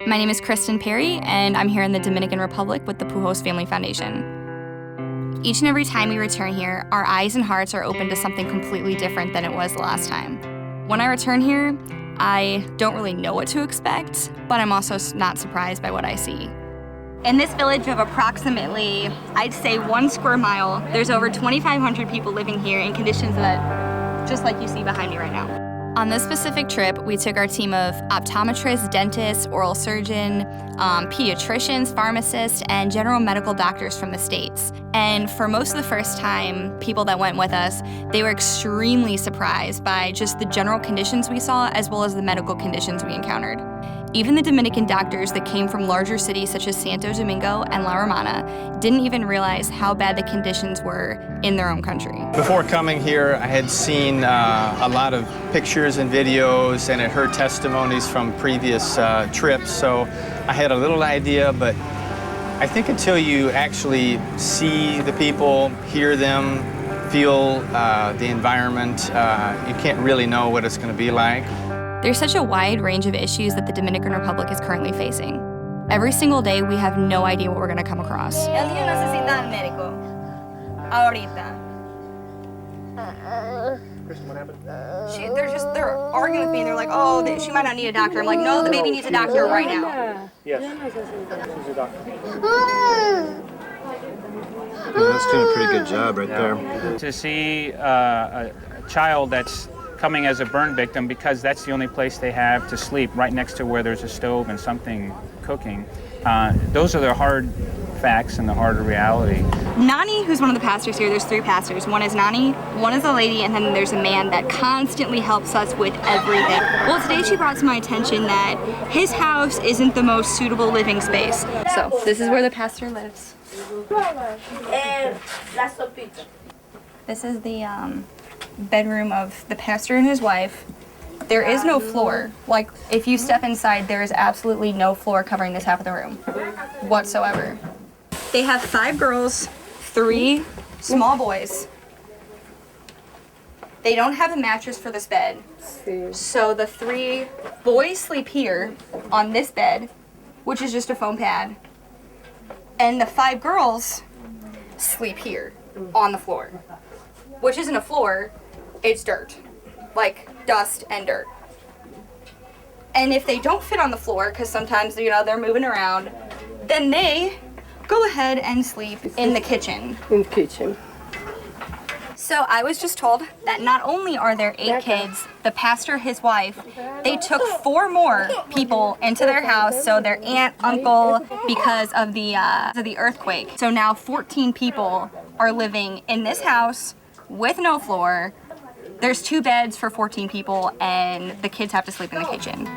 My name is Kristen Perry, and I'm here in the Dominican Republic with the Pujols Family Foundation. Each and every time we return here, our eyes and hearts are open to something completely different than it was the last time. When I return here, I don't really know what to expect, but I'm also not surprised by what I see. In this village of approximately, I'd say 1 square mile, there's over 2,500 people living here in conditions that, just like you see behind me right now. On this specific trip, we took our team of optometrists, dentists, oral surgeon, pediatricians, pharmacists, and general medical doctors from the States. And for most of the first time, people that went with us, they were extremely surprised by just the general conditions we saw as well as the medical conditions we encountered. Even the Dominican doctors that came from larger cities such as Santo Domingo and La Romana didn't even realize how bad the conditions were in their own country. Before coming here, I had seen a lot of pictures and videos and had heard testimonies from previous trips, so I had a little idea, but I think until you actually see the people, hear them, feel the environment, you can't really know what it's going to be like. There's such a wide range of issues that the Dominican Republic is currently facing. Every single day, we have no idea what we're going to come across. El niño necesita al médico. Ahorita. Kristen, what happened? They're arguing with me and they're like, oh, she might not need a doctor. I'm like, no, the baby needs a doctor right now. Yes. Who's your doctor? That's doing a pretty good job right there. To see a child that's coming as a burn victim because that's the only place they have to sleep, right next to where there's a stove and something cooking. Those are the hard facts and the harder reality. Nani, who's one of the pastors here, there's 3 pastors. One is Nani, one is a lady, and then there's a man that constantly helps us with everything. Well, today she brought to my attention that his house isn't the most suitable living space. So this is where the pastor lives. This is the bedroom of the pastor and his wife. There is no floor. Like, if you step inside, there is absolutely no floor covering this half of the room whatsoever. They have 5 girls, 3 small boys. They don't have a mattress for this bed. So the 3 boys sleep here on this bed, which is just a foam pad. And the 5 girls sleep here on the floor, which isn't a floor, it's dirt, like dust and dirt. And if they don't fit on the floor, because sometimes, they're moving around, then they go ahead and sleep in the kitchen. In the kitchen. So I was just told that not only are there 8 kids, the pastor, his wife, they took 4 more people into their house, so their aunt, uncle, because of the earthquake. So now 14 people are living in this house with no floor. There's 2 beds for 14 people, and the kids have to sleep in the kitchen.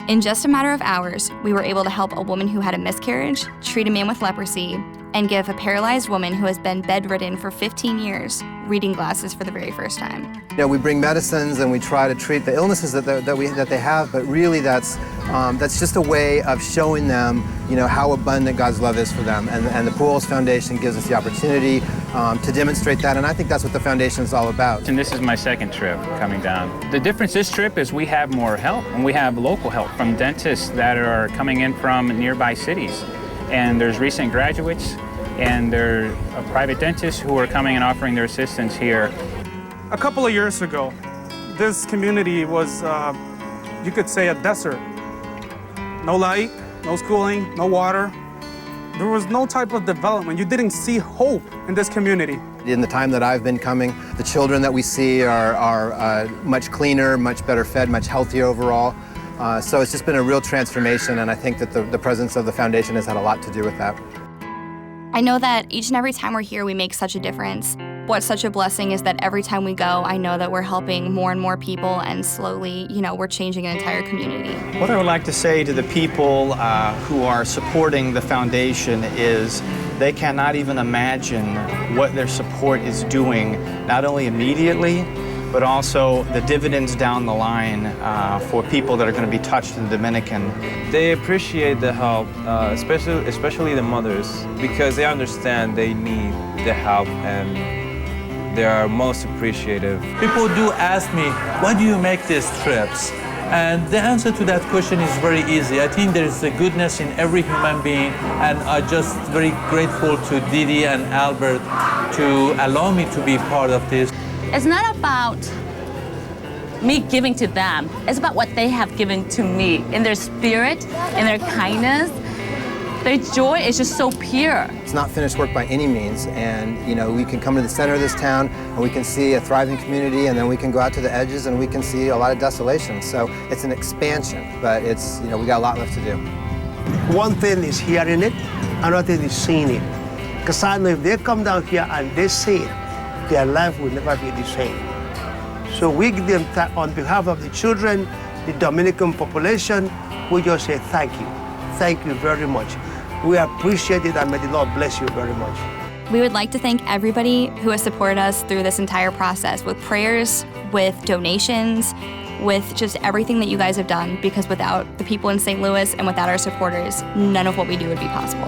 In just a matter of hours, we were able to help a woman who had a miscarriage, treat a man with leprosy, and give a paralyzed woman who has been bedridden for 15 years reading glasses for the very first time. We bring medicines and we try to treat the illnesses that they have, but really that's just a way of showing them, how abundant God's love is for them. And the Pujols Foundation gives us the opportunity to demonstrate that, and I think that's what the foundation is all about. And this is my 2nd trip coming down. The difference this trip is we have more help, and we have local help from dentists that are coming in from nearby cities. And there's recent graduates, and there are private dentists who are coming and offering their assistance here. A couple of years ago, this community was, you could say, a desert. No light, no schooling, no water. There was no type of development. You didn't see hope in this community. In the time that I've been coming, the children that we see are much cleaner, much better fed, much healthier overall. So it's just been a real transformation, and I think that the presence of the foundation has had a lot to do with that. I know that each and every time we're here, we make such a difference. What's such a blessing is that every time we go, I know that we're helping more and more people, and slowly, we're changing an entire community. What I would like to say to the people who are supporting the foundation is they cannot even imagine what their support is doing, not only immediately, but also the dividends down the line for people that are going to be touched in the Dominican. They appreciate the help, especially the mothers, because they understand they need the help and they are most appreciative. People do ask me, why do you make these trips? And the answer to that question is very easy. I think there is a goodness in every human being, and I'm just very grateful to Didi and Albert to allow me to be part of this. It's not about me giving to them. It's about what they have given to me in their spirit, in their kindness. Their joy is just so pure. It's not finished work by any means, and we can come to the center of this town and we can see a thriving community, and then we can go out to the edges and we can see a lot of desolation. So it's an expansion, but it's we got a lot left to do. One thing is hearing it, another thing is seeing it. Because I know if they come down here and they see it, their life will never be the same. So we give them, on behalf of the children, the Dominican population, we just say thank you. Thank you very much. We appreciate it, and may the Lord bless you very much. We would like to thank everybody who has supported us through this entire process with prayers, with donations, with just everything that you guys have done, because without the people in St. Louis and without our supporters, none of what we do would be possible.